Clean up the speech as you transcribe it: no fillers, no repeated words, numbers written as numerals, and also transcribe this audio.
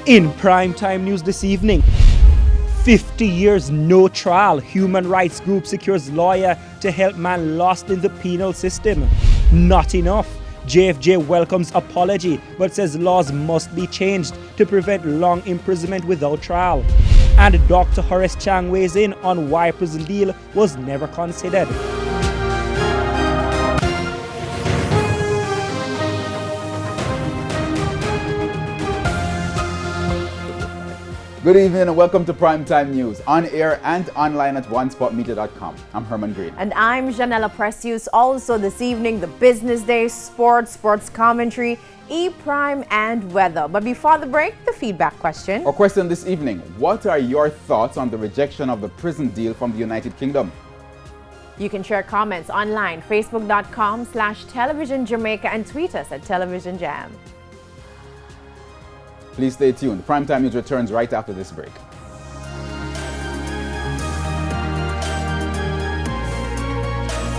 In primetime news this evening, 50 years no trial. Human rights group secures lawyer to help man lost in the penal system. Not enough. JFJ welcomes apology but says laws must be changed to prevent long imprisonment without trial. And Dr. Horace Chang weighs in on why prison deal was never considered. Good evening and welcome to Primetime News, on air and online at onespotmedia.com. I'm Herman Green. And I'm Janella Precious. Also this evening, the business day, sports commentary, E-Prime and weather. But before the break, the feedback question. Our question this evening: what are your thoughts on the rejection of the prison deal from the United Kingdom? You can share comments online, facebook.com/television Jamaica, and tweet us at Television Jam. Please stay tuned. Primetime News returns right after this break.